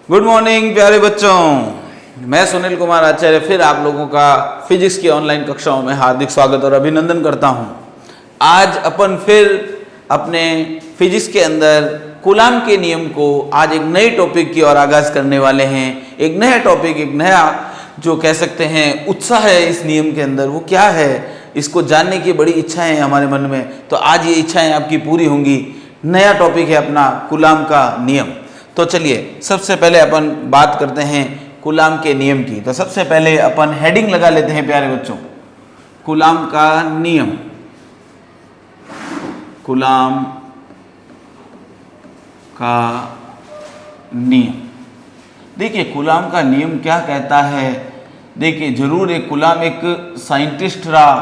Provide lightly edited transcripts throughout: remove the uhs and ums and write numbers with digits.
Good morning प्यारे बच्चों, मैं सुनील कुमार आचार्य फिर आप लोगों का फिजिक्स की ऑनलाइन कक्षाओं में हार्दिक स्वागत और अभिनंदन करता हूं। आज अपन फिर अपने फिजिक्स के अंदर कूलाम के नियम को आज एक नए टॉपिक की ओर आगाज करने वाले हैं। एक नया टॉपिक, एक नया जो कह सकते हैं उत्साह है इस नियम के अंदर, वो क्या है इसको जानने की बड़ी इच्छाएं हैं हमारे मन में। तो आज ये इच्छाएं आपकी पूरी होंगी। नया टॉपिक है अपना कूलाम का नियम। तो चलिए सबसे पहले अपन बात करते हैं कूलाम के नियम की। तो सबसे पहले अपन हेडिंग लगा लेते हैं प्यारे बच्चों, कूलाम का नियम। कूलाम का नियम, देखिए कूलाम का नियम क्या कहता है। देखिए जरूर एक कूलाम एक साइंटिस्ट रहा,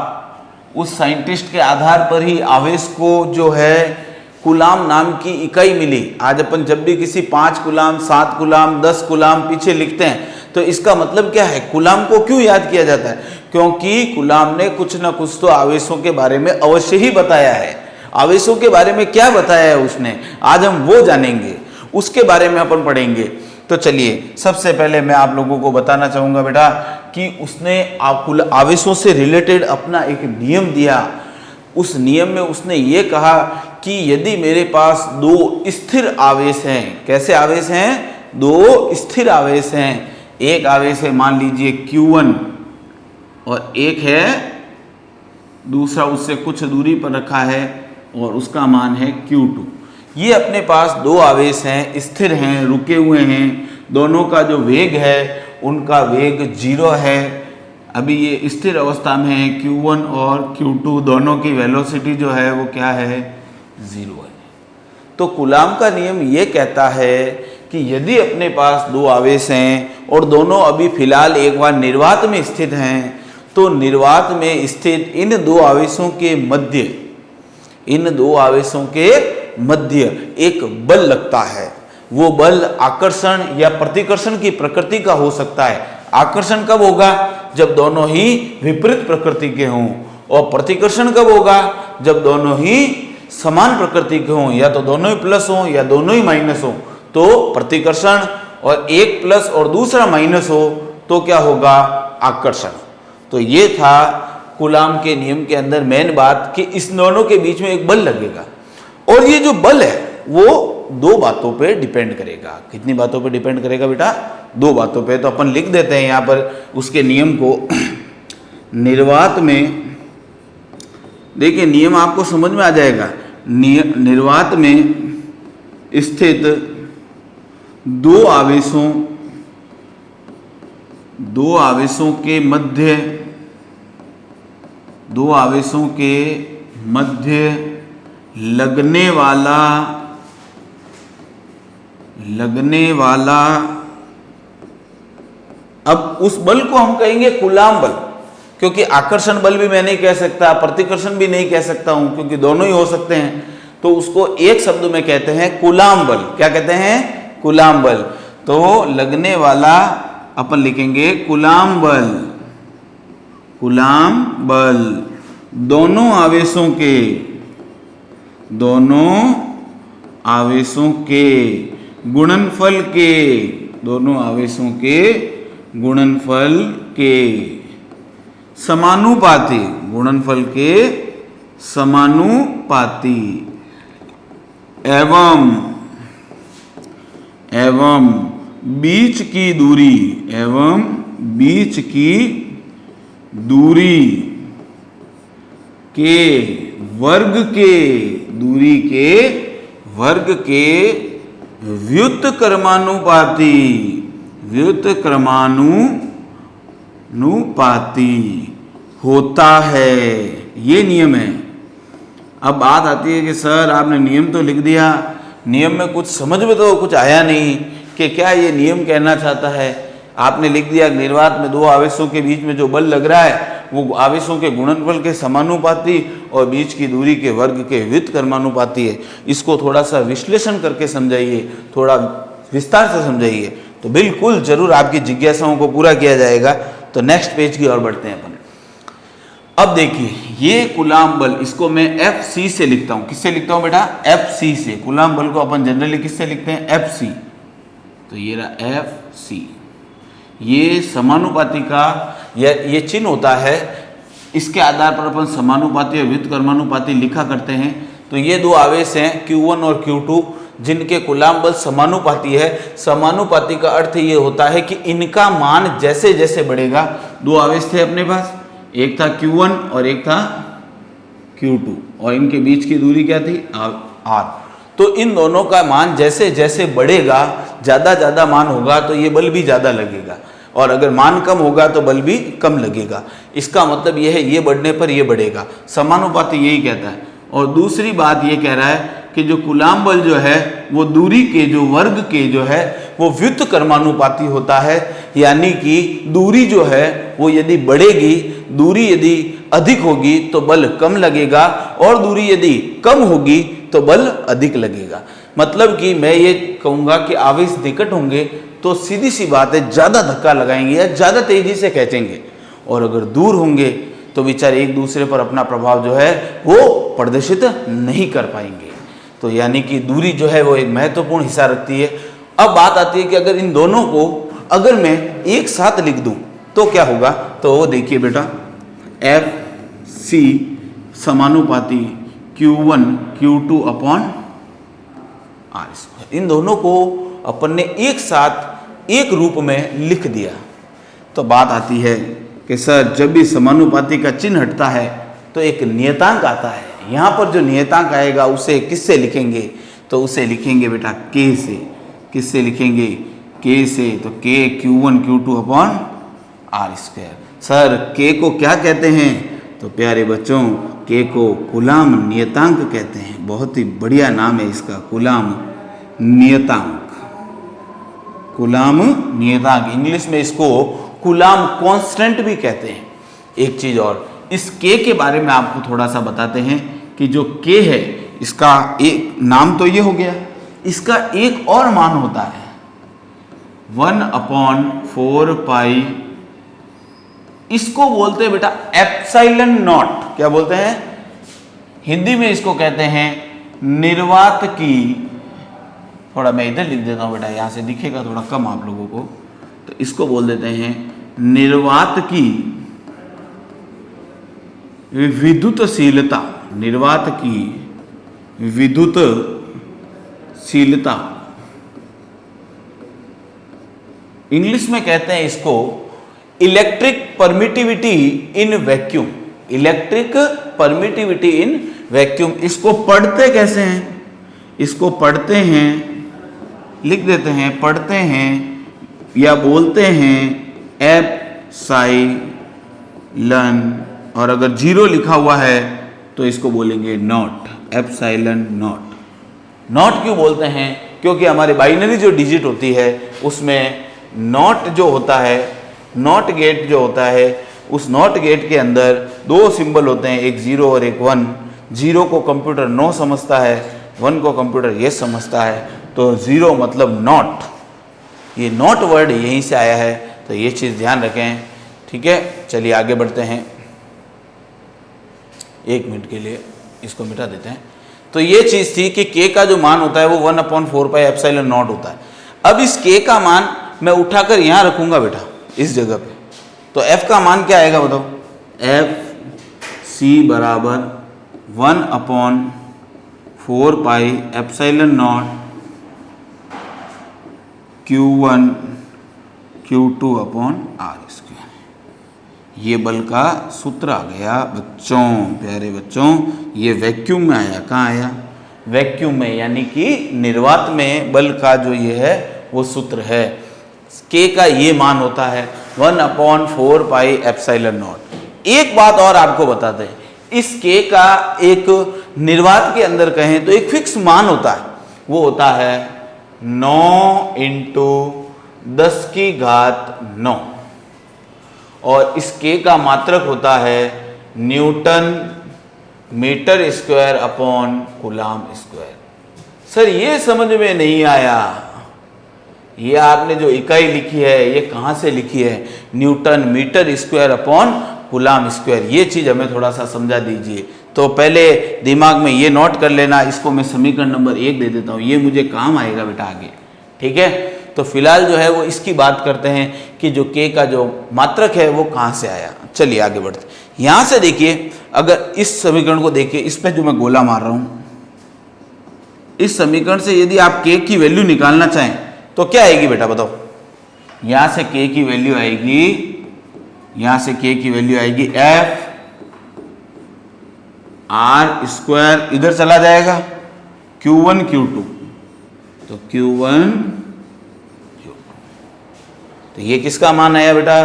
उस साइंटिस्ट के आधार पर ही आवेश को जो है कूलाम नाम की इकाई मिली। आज अपन जब भी किसी 5 कूलाम, 7 कूलाम, 10 कूलाम पीछे लिखते हैं तो इसका मतलब क्या है, कूलाम को क्यों याद किया जाता है? क्योंकि कूलाम ने कुछ ना कुछ तो आवेशों के बारे में अवश्य ही बताया है। आवेशों के बारे में क्या बताया है उसने, आज हम वो जानेंगे, उसके बारे में अपन पढ़ेंगे। तो चलिए सबसे पहले मैं आप लोगों को बताना चाहूंगा बेटा कि उसने आवेशों से रिलेटेड अपना एक नियम दिया। उस नियम में उसने ये कहा कि यदि मेरे पास 2 स्थिर आवेश हैं, कैसे आवेश हैं? 2 स्थिर आवेश हैं। एक आवेश है मान लीजिए Q1 और एक है दूसरा उससे कुछ दूरी पर रखा है और उसका मान है Q2। ये अपने पास 2 आवेश हैं, स्थिर हैं, रुके हुए हैं। दोनों का जो वेग है उनका वेग 0 है। अभी ये स्थिर अवस्था में है। Q1 और Q2 दोनों की वेलोसिटी जो है वो क्या है? 0 है। तो कूलाम का नियम ये कहता है कि यदि अपने पास 2 आवेश हैं और दोनों अभी फिलहाल एक बार निर्वात में स्थित हैं, तो निर्वात में स्थित इन 2 आवेशों के मध्य, इन 2 आवेशों के मध्य एक बल लगता है। वो बल आकर्षण या प्रतिकर्षण की प्रकृति का हो सकता है। आकर्षण कब होगा? जब दोनों ही विपरीत प्रकृति के हों। और प्रतिकर्षण कब होगा? जब दोनों ही समान प्रकृति के हों, या तो दोनों ही प्लस हों या दोनों ही माइनस हों। तो प्रतिकर्षण, और एक प्लस और दूसरा माइनस हो तो क्या होगा? आकर्षण। तो ये था कूलाम के नियम के अंदर मेन बात कि इस दोनों के बीच में एक बल लगेगा। और ये जो बल है वो 2 बातों पे डिपेंड करेगा। कितनी बातों पे डिपेंड करेगा बेटा? 2 बातों पे। तो अपन लिख देते हैं यहाँ पर उसके नियम को। निर्वात में, देखिए नियम आपको समझ में आ जाएगा। निर्वात में स्थित 2 आवेशों के मध्य, 2 आवेशों के मध्य लगने वाला अब उस बल को हम कहेंगे कूलाम बल, क्योंकि आकर्षण बल भी मैं नहीं कह सकता, प्रतिकर्षण भी नहीं कह सकता हूं, क्योंकि दोनों ही हो सकते हैं। तो उसको एक शब्द में कहते हैं कूलाम बल। क्या कहते हैं? कूलाम बल। तो लगने वाला अपन लिखेंगे कूलाम बल। कूलाम बल दोनों आवेशों के गुणनफल के, दोनों आवेशों के गुणनफल के समानुपाती, गुणनफल के समानुपाती एवं बीच की दूरी के वर्ग के व्युत्क्रमानुपाती होता है। ये नियम है। अब बात आती है कि सर आपने नियम तो लिख दिया, नियम में कुछ समझ में तो कुछ आया नहीं कि क्या ये नियम कहना चाहता है। आपने लिख दिया निर्वात में 2 आवेशों के बीच में जो बल लग रहा है वो आवेशों के गुणनफल के समानुपाती और बीच की दूरी के वर्ग के व्युत्क्रमानुपाती है। इसको थोड़ा सा विश्लेषण करके समझाइए, थोड़ा विस्तार से समझाइए, तो बिल्कुल जरूर आपकी जिज्ञासाओं को पूरा किया जाएगा। तो नेक्स्ट पेज की ओर बढ़ते हैं अपन। अब देखिए ये कूलाम बल, इसको मैं Fc से लिखता हूं। किससे लिखता हूं बेटा? Fc से। कूलाम बल को अपन जनरली किससे लिखते हैं? Fc। तो ये रहा एफ सी। ये समानुपाती का ये चिन्ह होता है, इसके आधार पर अपन समानुपाती और व्युत्क्रमानुपाती लिखा करते हैं। तो ये दो आवेश हैं Q1 और Q2 जिनके कूलाम बल समानुपाती है। समानुपाती का अर्थ ये होता है कि इनका मान जैसे जैसे बढ़ेगा, दो आवेश थे अपने पास, एक था Q1 और एक था Q2 और इनके बीच की दूरी क्या थी R। तो इन दोनों का मान जैसे जैसे बढ़ेगा, ज़्यादा मान होगा तो ये बल भी ज़्यादा लगेगा, और अगर मान कम होगा तो बल भी कम लगेगा। इसका मतलब यह है ये बढ़ने पर ये बढ़ेगा, समानुपाती यही कहता है। और दूसरी बात ये कह रहा है कि जो कूलाम बल जो है वो दूरी के जो वर्ग के जो है वो व्युत्क्रमानुपाती होता है, यानी कि दूरी जो है वो यदि बढ़ेगी, दूरी यदि अधिक होगी तो बल कम लगेगा, और दूरी यदि कम होगी तो बल अधिक लगेगा। मतलब कि मैं ये कहूँगा कि आवेश निकट होंगे तो सीधी सी बात है ज़्यादा धक्का लगाएंगे या ज़्यादा तेजी से खींचेंगे, और अगर दूर होंगे तो बेचारे एक दूसरे पर अपना प्रभाव जो है वो प्रदर्शित नहीं कर पाएंगे। तो यानी कि दूरी जो है वो एक महत्वपूर्ण हिस्सा रखती है। अब बात आती है कि अगर इन दोनों को अगर मैं एक साथ लिख दूं तो क्या होगा, तो वो देखिए बेटा, एफ सी समानुपाती Q1 Q2 अपॉन R²। इन दोनों को अपन ने एक साथ एक रूप में लिख दिया। तो बात आती है कि सर जब भी समानुपाती का चिन्ह हटता है तो एक नियतांक आता है। यहाँ पर जो नियतांक आएगा उसे किससे लिखेंगे, तो उसे लिखेंगे बेटा K से। किससे लिखेंगे, K से। तो K Q1 Q2 upon R²। Sir K को क्या कहते हैं, तो प्यारे बच्चों K को कूलाम नियतांक कहते हैं। बहुत ही बढ़िया नाम है इसका, कूलाम नियतांक। कूलाम नियतांक, इंग्लिश में इसको कूलाम कांस्टेंट भी कहते हैं। एक चीज और, इस K के बारे में आपको थोड़ा सा बताते हैं कि जो K है इसका एक नाम तो ये हो गया, इसका एक और मान होता है 1/4 पाई, इसको बोलते हैं बेटा एप्सिलॉन नॉट। क्या बोलते हैं, हिंदी में इसको कहते हैं निर्वात की, थोड़ा मैं इधर लिख देता हूं बेटा, यहां से दिखेगा थोड़ा कम आप लोगों को, तो इसको बोल देते हैं निर्वात की विद्युतशीलता। निर्वात की विद्युतशीलता, इंग्लिश में कहते हैं इसको electric permittivity in vacuum. Electric permittivity in vacuum. इसको पढ़ते कैसे हैं, इसको पढ़ते हैं, लिख देते हैं, पढ़ते हैं या बोलते हैं एप्सिलॉन, और अगर 0 लिखा हुआ है तो इसको बोलेंगे नॉट, एप्सिलॉन नॉट। नॉट क्यों बोलते हैं, क्योंकि हमारे बाइनरी जो डिजिट होती है उसमें नॉट जो होता है, नॉट गेट जो होता है, उस नॉट गेट के अंदर दो सिंबल होते हैं, एक 0 और एक 1। 0 को कंप्यूटर नो समझता है, 1 को कंप्यूटर यस समझता है। तो 0 मतलब नॉट, ये नॉट वर्ड यहीं से आया है, तो ये चीज़ ध्यान रखें। ठीक है, चलिए आगे बढ़ते हैं। 1 मिनट के लिए इसको मिटा देते हैं। तो ये चीज़ थी कि K का जो मान होता है वो 1/4 पाई एप्सिलॉन नॉट होता है। अब इस K का मान मैं उठाकर यहाँ रखूँगा बेटा, इस जगह पे, तो F का मान क्या आएगा बताओ, एफ सी बराबर 1/4 pi epsilon not Q1 Q2 upon R²। ये बल का सूत्र आ गया बच्चों, प्यारे बच्चों। ये वैक्यूम में आया, कहाँ आया, वैक्यूम में, यानी कि निर्वात में बल का जो ये है वो सूत्र है। K का ये मान होता है 1/4 पाई एप्सिलॉन नॉट। एक बात और आपको बताते हैं, इस K का एक निर्वात के अंदर कहें तो एक फिक्स मान होता है, वो होता है 9 × 10⁹ और इस K का मात्रक होता है newton metre square upon coulomb square. Sir ये समझ में नहीं आया, ये आपने जो इकाई लिखी है ये कहाँ से लिखी है, newton metre square upon coulomb square. ये चीज़ हमें थोड़ा सा समझा दीजिए। तो पहले दिमाग में ये नोट कर लेना, इसको मैं समीकरण नंबर 1 दे देता हूँ, ये मुझे काम आएगा बेटा आगे। ठीक है, तो फिलहाल जो है वो इसकी बात करते हैं कि जो k का जो मात्रक है वो कहाँ से आया। चलिए आगे बढ़ते हैं। यहाँ से देखिए, अगर इस समीकरण को देखिए, इस पे जो मैं गोला मार रहा हूँ, इस समीकरण से यदि आप k की वैल्यू निकालना चाहें तो क्या आएगी बेटा बताओ। यहाँ से k की वैल्यू आएगी, यहाँ से k की वैल्यू आएगी f r स्क्वायर, इधर चला जाएगा Q1 Q2, तो Q1 Q2, तो ये किसका मान आया बेटा,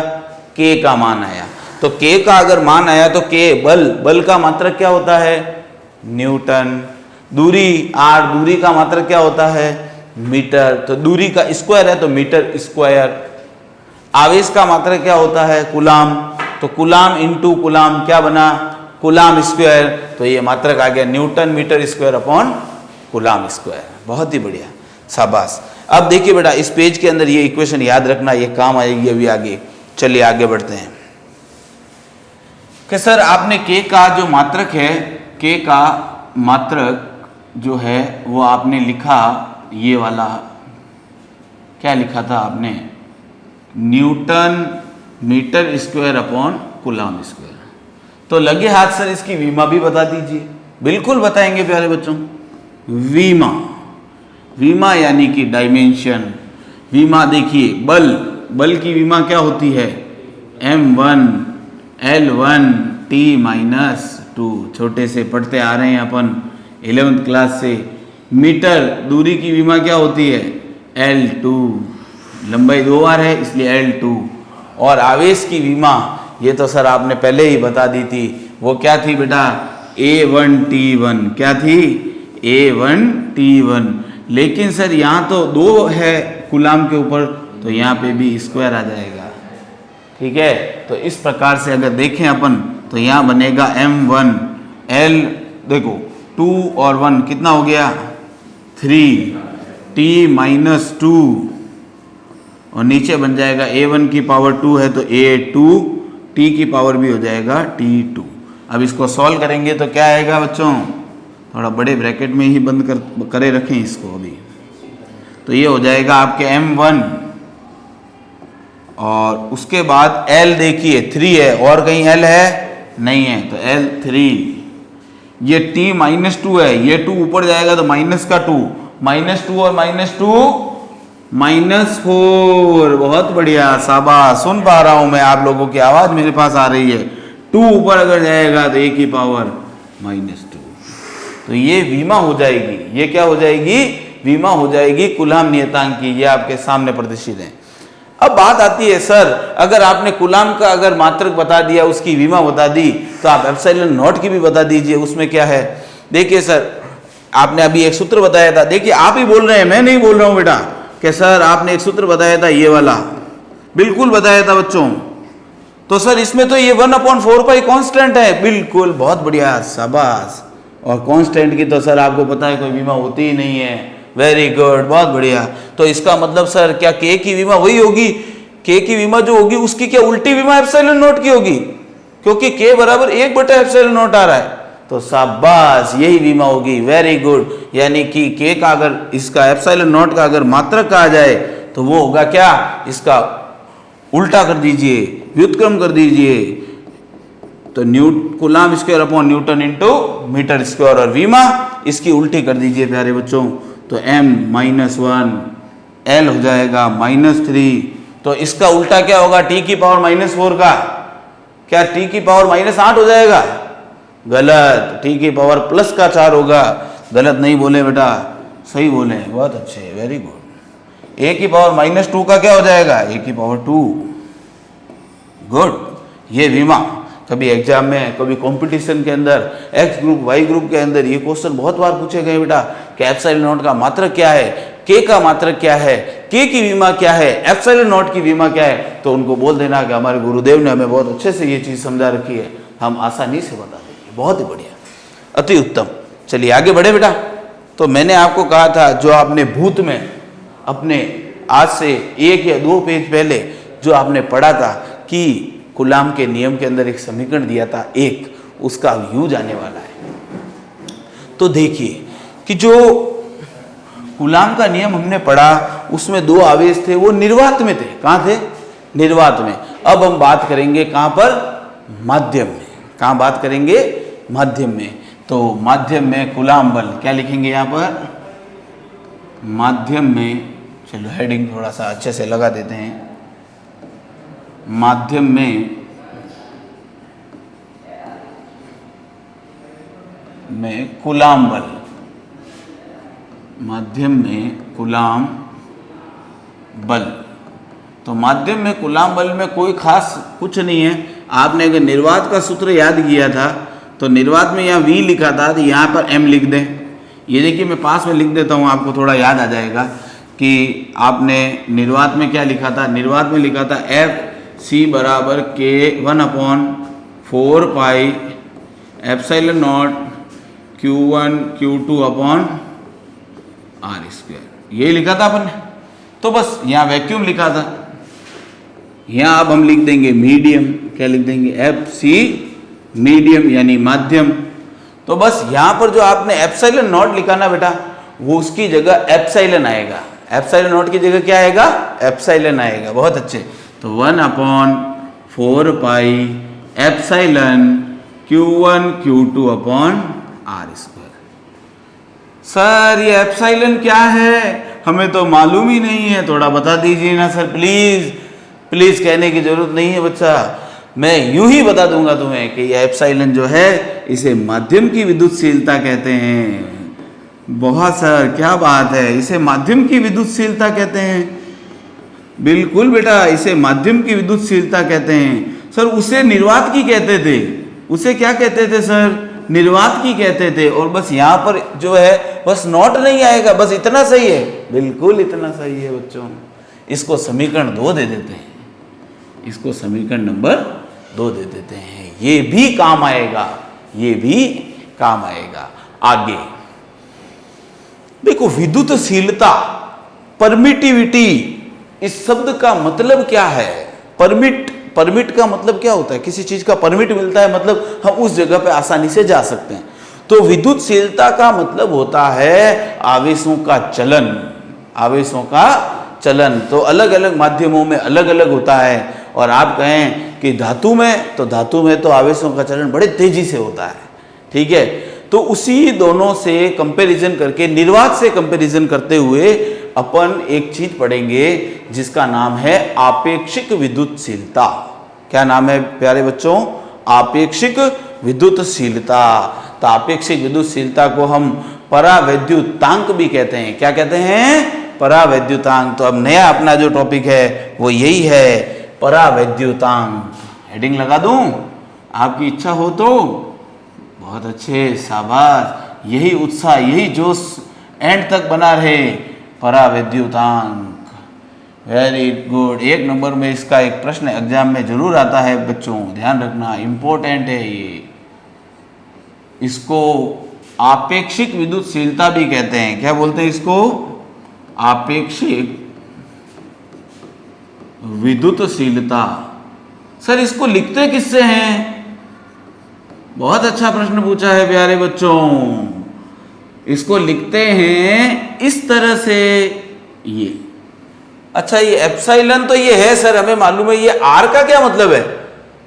k का मान आया। तो k का अगर मान आया तो k बल का मात्रक क्या होता है, न्यूटन। दूरी r, दूरी का मात्रक क्या होता है, मीटर, तो दूरी का स्क्वायर है तो मीटर स्क्वायर। आवेश का मात्रक क्या होता है, कूलाम, तो कूलाम इंटू कूलाम क्या बना, कूलाम स्क्वायर, तो ये मात्रक आ गया newton metre square upon coulomb square. बहुत ही बढ़िया, शाबाश। अब देखिए बेटा, इस पेज के अंदर ये इक्वेशन याद रखना, ये काम आएगी अभी आगे। चलिए आगे बढ़ते हैं कि सर आपने k का जो मात्रक है, k का मात्रक जो है वो आपने लिखा, ये वाला क्या लिखा था आपने, newton metre square upon coulomb square. तो लगे हाथ सर इसकी विमा भी बता दीजिए। बिल्कुल बताएंगे प्यारे बच्चों। विमा, विमा यानी कि डायमेंशन। विमा देखिए, बल की विमा क्या होती है, m1 L1 T-2, छोटे से पढ़ते आ रहे हैं अपन 11th क्लास से। मीटर, दूरी की विमा क्या होती है, L2, लंबाई 2 बार है इसलिए L2। और आवेश की विमा, ये तो सर आपने पहले ही बता दी थी, वो क्या थी बेटा, A1T1, क्या थी, A1T1। लेकिन सर यहाँ तो 2 है कूलाम के ऊपर, तो यहाँ पे भी स्क्वायर आ जाएगा, ठीक है। तो इस प्रकार से अगर देखें अपन तो यहाँ बनेगा M1 L, देखो 2 और 1 कितना हो गया, 3 T-2, और नीचे बन जाएगा A1 की पावर 2 है तो A2, T की पावर भी हो जाएगा T2। अब इसको सॉल्व करेंगे तो क्या आएगा बच्चों, थोड़ा बड़े ब्रैकेट में ही बंद करे रखें इसको अभी। तो ये हो जाएगा आपके M1, और उसके बाद L देखिए 3 है, और कहीं L है नहीं है, तो L3। ये T-2 है, ये 2 ऊपर जाएगा तो माइनस का 2, -2 और -2 -4। बहुत बढ़िया, शाबाश, सुन पा रहा हूं मैं, आप लोगों की आवाज मेरे पास आ रही है। 2 ऊपर अगर जाएगा तो a की पावर -2, तो ये विमा हो जाएगी। ये क्या हो जाएगी, विमा हो जाएगी कूलाम नियतांक की। ये आपके सामने प्रदर्शित है। अब बात आती है सर, अगर आपने कूलाम का अगर मात्रक बता दिया, उसकी विमा बता दी, तो आप एप्सिलॉन नॉट की भी बता दीजिए, उसमें क्या है। देखिए सर, आपने अभी एक सूत्र बताया था, देखिए आप ही बोल रहे हैं, मैं नहीं बोल रहा हूं बेटा, कि सर आपने एक सूत्र बताया था, ये वाला बिल्कुल बताया था बच्चों। तो सर इसमें तो ये 1/4 कांस्टेंट है, बिल्कुल, बहुत बढ़िया, शाबाश। और कांस्टेंट की तो सर आपको पता है कोई विमा होती ही नहीं है। वेरी गुड, बहुत बढ़िया। तो इसका मतलब सर क्या k की विमा वही होगी, k की विमा जो होगी उसकी क्या उल्टी विमा एप्सिलॉन नॉट की होगी, क्योंकि k बराबर 1/एप्सिलॉन नॉट आ रहा है। तो शाबाश, यही विमा होगी। वेरी गुड, यानी कि k का अगर इसका एप्सिलॉन नॉट का अगर मात्रक कहा जाए तो वो होगा क्या, इसका उल्टा कर दीजिए, व्युत्क्रम कर दीजिए, तो coulomb square upon newton into metre square, और विमा इसकी उल्टी कर दीजिए प्यारे बच्चों, तो m-1 L हो जाएगा -3। तो इसका उल्टा क्या होगा, t की पावर -4 का, क्या t की पावर -8 हो जाएगा, गलत, t की पावर +4 होगा। गलत नहीं बोले बेटा, सही बोले, बहुत अच्छे, वेरी गुड। a की पावर -2 का क्या हो जाएगा, a की पावर 2। गुड, ये विमा कभी एग्जाम में, कभी कंपटीशन के अंदर, एक्स ग्रुप वाई ग्रुप के अंदर ये क्वेश्चन बहुत बार पूछे गए बेटा कि एप्सिलॉन नॉट का मात्रक क्या है, k का मात्रक क्या है, k की विमा क्या है, एप्सिलॉन नॉट की विमा क्या है। तो उनको बोल देना कि हमारे गुरुदेव ने हमें बहुत अच्छे से ये चीज़ समझा रखी है, हम आसानी से बता देंगे। बहुत ही बढ़िया, अति उत्तम। चलिए आगे बढ़े बेटा। तो मैंने आपको कहा था, जो आपने भूत में अपने आज से 1 या 2 पेज पहले जो आपने पढ़ा था कि कूलाम के नियम के अंदर एक समीकरण दिया था, एक, उसका यूज आने वाला है। तो देखिए कि जो कूलाम का नियम हमने पढ़ा, उसमें दो आवेश थे, वो निर्वात में थे। कहाँ थे? निर्वात में। अब हम बात करेंगे कहाँ पर? माध्यम में। कहाँ बात करेंगे? माध्यम में। तो माध्यम में कूलाम बल क्या लिखेंगे यहाँ पर? माध्यम में, चलो हेडिंग थोड़ा सा अच्छे से लगा देते हैं। माध्यम में कूलाम बल, माध्यम में कूलाम बल। तो माध्यम में कूलाम बल में कोई खास कुछ नहीं है। आपने अगर निर्वात का सूत्र याद किया था तो निर्वात में यहाँ V लिखा था, तो यहाँ पर M लिख दें। ये देखिए मैं पास में लिख देता हूँ, आपको थोड़ा याद आ जाएगा कि आपने निर्वात में क्या लिखा था। निर्वात में लिखा था FC बराबर K 1/4 pi epsilon not Q1 Q2 upon R²। ये लिखा था अपन ने। तो बस यहाँ वैक्यूम लिखा था। यहाँ अब हम लिख देंगे मीडियम। क्या लिख देंगे? FC मीडियम यानी माध्यम। तो बस यहाँ पर जो आपने एप्सिलॉन नॉट लिखा ना बेटा, वो उसकी जगह एप्सिलॉन आएगा। एप्सिलॉन नॉट की जगह क्या आएगा? एप्सिलॉन आएगा। बहुत अच्छे। तो 1/4 pi epsilon Q1 Q2 upon R²। Sir ये एप्सिलॉन क्या है? हमें तो मालूम ही नहीं है, थोड़ा बता दीजिए ना सर प्लीज। प्लीज कहने की जरूरत नहीं है बच्चा, मैं यूं ही बता दूंगा तुम्हें कि ये एप्सिलॉन जो है इसे माध्यम की विद्युतशीलता कहते हैं। बहुत सर क्या बात है, इसे माध्यम की विद्युतशीलता कहते हैं। बिल्कुल बेटा, इसे माध्यम की विद्युतशीलता कहते हैं। सर उसे निर्वात की कहते थे। उसे क्या कहते थे सर? निर्वात की कहते थे। और बस यहाँ पर जो है बस नॉट नहीं आएगा, बस इतना सही है। बिल्कुल इतना सही है बच्चों। इसको समीकरण 2 दे देते हैं। इसको समीकरण नंबर 2 दे देते हैं। ये भी काम आएगा, ये भी काम आएगा। आगे देखो, विद्युतशीलता, परमिटिविटी, इस शब्द का मतलब क्या है? परमिट का मतलब क्या होता है? किसी चीज का परमिट मिलता है, मतलब हम उस जगह पे आसानी से जा सकते हैं। तो विद्युतशीलता का मतलब होता है आवेशों का चलन। आवेशों का चलन तो अलग अलग माध्यमों में अलग अलग होता है। और आप कहें कि धातु में, तो धातु में तो आवेशों का चलन बड़े तेजी से होता है। ठीक है, तो उसी दोनों से कंपैरिजन करके, निर्वात से कंपैरिजन करते हुए अपन एक चीज पढ़ेंगे जिसका नाम है आपेक्षिक विद्युतशीलता। क्या नाम है प्यारे बच्चों? आपेक्षिक विद्युतशीलता। तो आपेक्षिक विद्युतशीलता को हम परावैद्युतांक भी कहते हैं। क्या कहते हैं? परावैद्युतांक। तो अब नया अपना जो टॉपिक है वो यही है, परावैद्युतांक। हेडिंग लगा दूं? आपकी इच्छा हो तो? बहुत अच्छे, शाबाश। यही उत्साह, यही जोश एंड तक बना रहे। परावैद्युतांक, वेरी गुड। 1 नंबर में इसका एक प्रश्न एग्जाम में जरूर आता है बच्चों, ध्यान रखना, इंपॉर्टेंट है ये। इसको आपेक्षिक विद्युतशीलता भी कहते हैं। क्या बोलते हैं इसको? आपेक्षिक विद्युतशीलता। सर इसको लिखते किससे हैं? बहुत अच्छा प्रश्न पूछा है प्यारे बच्चों। इसको लिखते हैं इस तरह से, ये। अच्छा, ये एप्सिलॉन तो ये है सर, हमें मालूम है। ये आर का क्या मतलब है?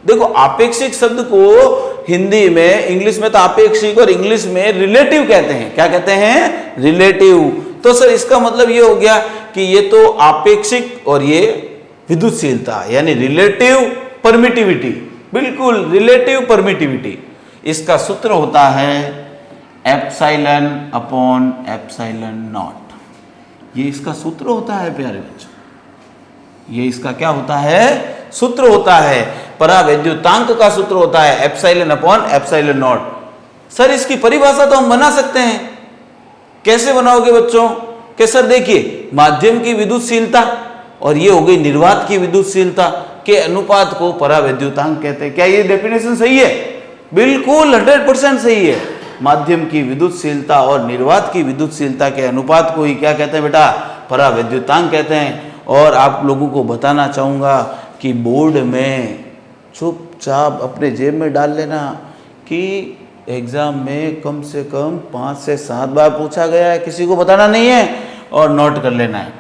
देखो, आपेक्षिक शब्द को हिंदी में, इंग्लिश में तो आपेक्षिक और इंग्लिश में रिलेटिव कहते हैं। क्या कहते हैं? रिलेटिव। तो सर इसका मतलब ये हो गया कि ये तो आपेक्षिक और ये विद्युतशीलता, यानी रिलेटिव परमिटिविटी। बिल्कुल, रिलेटिव परमिटिविटी। इसका सूत्र होता है एप्सिलॉन अपॉन एप्सिलॉन नॉट। ये इसका सूत्र होता है प्यारे बच्चों। ये इसका क्या होता है? सूत्र होता है। परावैद्युतांक का सूत्र होता है epsilon upon epsilon not. Sir इसकी परिभाषा तो हम बना सकते हैं। कैसे बनाओगे बच्चों? कि सर देखिए, माध्यम की विद्युतशीलता और ये हो गई निर्वात की विद्युतशीलता के अनुपात को परावैद्युतांक कहते हैं। क्या ये डेफिनेशन सही है? बिल्कुल 100% सही है। माध्यम की विद्युतशीलता और निर्वात की विद्युतशीलता के अनुपात को ही क्या कहते हैं बेटा? परावैद्युतांक कहते हैं। और आप लोगों को बताना चाहूँगा कि बोर्ड में चुपचाप अपने जेब में डाल लेना कि एग्जाम में कम से कम 5 से 7 बार पूछा गया है, किसी को बताना नहीं है और नोट कर लेना है।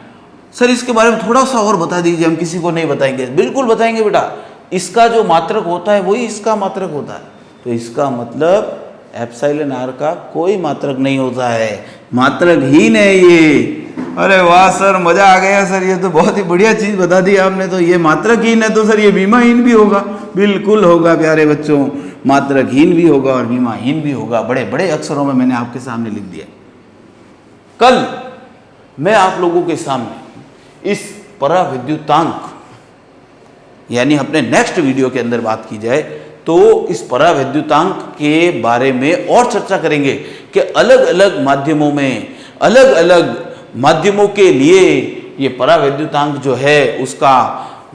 सर इसके बारे में थोड़ा सा और बता दीजिए, हम किसी को नहीं बताएंगे। बिल्कुल बताएंगे बेटा, इसका जो मात्रक होता है वही इसका मात्रक होता है। तो इसका मतलब एप्सिलॉन आर का कोई मात्रक नहीं होता है, मात्रकहीन है ये। अरे वाह सर, मजा आ गया सर, ये तो बहुत ही बढ़िया चीज बता दी आपने। तो ये मात्रकहीन है तो सर ये बीमाहीन भी होगा? बिल्कुल होगा प्यारे बच्चों, मात्रकहीन भी होगा और बीमाहीन भी होगा। बड़े बड़े अक्षरों में मैंने आपके सामने लिख दिया। कल मैं आप लोगों के सामने इस पराविद्युतांक, यानी अपने नेक्स्ट वीडियो के अंदर बात की जाए तो इस पराविद्युतांक के बारे में और चर्चा करेंगे कि अलग अलग माध्यमों में, अलग अलग माध्यमों के लिए ये पराविद्युतांक जो है उसका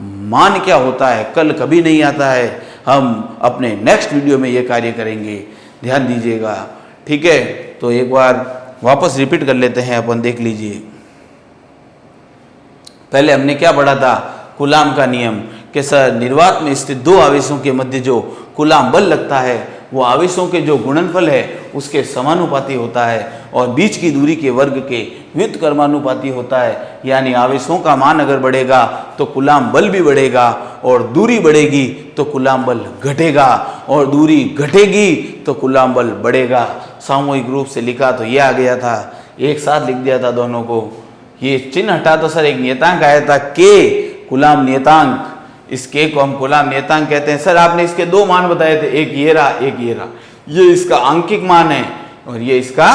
मान क्या होता है। कल कभी नहीं आता है, हम अपने नेक्स्ट वीडियो में ये कार्य करेंगे, ध्यान दीजिएगा, ठीक है। तो एक बार वापस रिपीट कर लेते हैं अपन, देख लीजिए। पहले हमने क्या पढ़ा था? कूलाम का नियम कि सर निर्वात में स्थित दो आवेशों के मध्य जो कूलाम बल लगता है वो आवेशों के जो गुणनफल है उसके समानुपाती होता है और बीच की दूरी के वर्ग के व्युत्क्रमानुपाती होता है। यानी आवेशों का मान अगर बढ़ेगा तो कूलाम बल भी बढ़ेगा और दूरी बढ़ेगी तो कूलाम बल घटेगा और दूरी घटेगी तो कूलाम बल बढ़ेगा। सामूहिक रूप से लिखा तो ये आ गया था, एक साथ लिख दिया था दोनों को। ये चिन्ह हटा तो सर एक नियतांक आया था के, कूलाम नियतांक। इस के को हम कूलाम नियतांक कहते हैं। सर आपने इसके दो मान बताए थे, एक ये रहा, एक ये रहा। ये इसका आंकिक मान है और ये इसका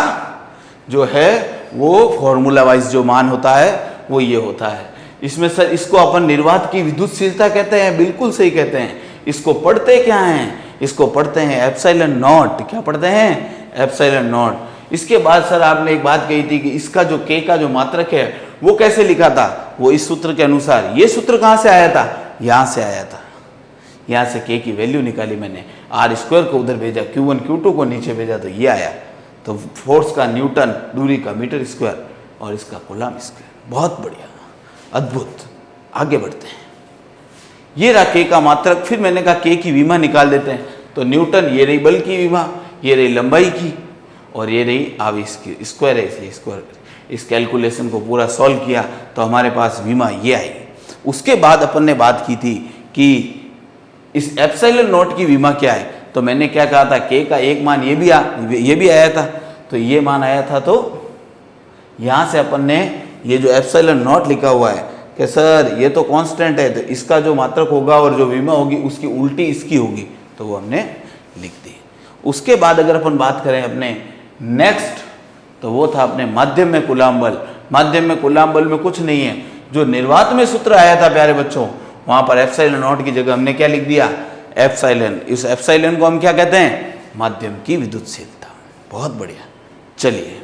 जो है वो फॉर्मूला वाइज जो मान होता है वो ये होता है। इसमें सर इसको अपन निर्वात की विद्युतशीलता कहते हैं, बिल्कुल सही कहते हैं। इसको पढ़ते क्या हैं? इसको पढ़ते हैं एप्सिलॉन नॉट। क्या पढ़ते हैं? Epsilon not. इसके बाद सर आपने एक बात कही थी कि इसका जो के का जो मात्रक है वो कैसे लिखा था? वो इस सूत्र के अनुसार। ये सूत्र कहाँ से आया था? यहाँ से आया था। यहाँ से के की वैल्यू निकाली मैंने, आर स्क्वायर को उधर भेजा, Q1 Q2 को नीचे भेजा तो ये आया। तो फोर्स का न्यूटन, दूरी का मीटर स्क्वायर और इसका कूलाम स्क्वायर। बहुत बढ़िया, अद्भुत। आगे बढ़ते हैं। ये रहा के का मात्रक। फिर मैंने कहा के की विमा निकाल देते हैं। तो न्यूटन, ये रही बल की विमा, ये रही लंबाई की और ये रही आवेश की, स्क्वायर है इसलिए स्क्वायर। इस कैलकुलेशन को पूरा सॉल्व किया तो हमारे पास विमा ये आई। उसके बाद अपन ने बात की थी कि इस एप्सिलॉन नॉट की विमा क्या है। तो मैंने क्या कहा था? के का एक मान ये भी आया था। तो ये मान आया था, तो यहाँ से अपन ने ये जो एप्सिलॉन नॉट लिखा हुआ है कि सर ये तो कांस्टेंट है, तो इसका जो मात्रक होगा और जो विमा होगी उसकी उल्टी इसकी होगी, तो वो हमने लिख दी। उसके बाद अगर अपन बात करें अपने नेक्स्ट, तो वो था अपने माध्यम में कूलाम बल। माध्यम में कूलाम बल में कुछ नहीं है, जो निर्वात में सूत्र आया था प्यारे बच्चों, वहां पर एप्सिलॉन नॉट की जगह हमने क्या लिख दिया? एप्सिलॉन। इस एप्सिलॉन को हम क्या कहते हैं? माध्यम की विद्युतशीलता। बहुत बढ़िया। चलिए,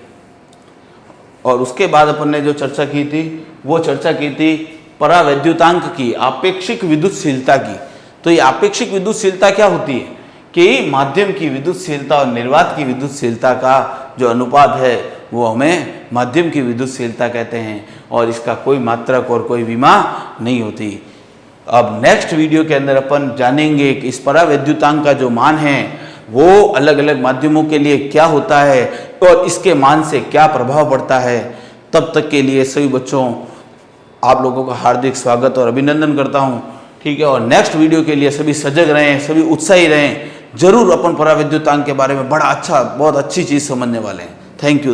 और उसके बाद अपन ने जो चर्चा की थी वो चर्चा की थी परावैद्युतांक की, आपेक्षिक विद्युतशीलता की। तो ये आपेक्षिक विद्युतशीलता क्या होती है कि माध्यम की विद्युतशीलता और निर्वात की विद्युतशीलता का जो अनुपात है वो हमें माध्यम की विद्युतशीलता कहते हैं और इसका कोई मात्रक और कोई विमा नहीं होती। अब नेक्स्ट वीडियो के अंदर अपन जानेंगे कि इस परावैद्युतांक का जो मान है वो अलग अलग माध्यमों के लिए क्या होता है और इसके मान से क्या प्रभाव पड़ता है। तब तक के लिए सभी बच्चों आप लोगों का हार्दिक स्वागत और अभिनंदन करता हूँ, ठीक है। और नेक्स्ट वीडियो के लिए सभी सजग रहें, सभी उत्साही रहें। जरूर अपन परावैद्युतांक के बारे में बड़ा अच्छा, बहुत अच्छी चीज़ समझने वाले हैं। Thank you.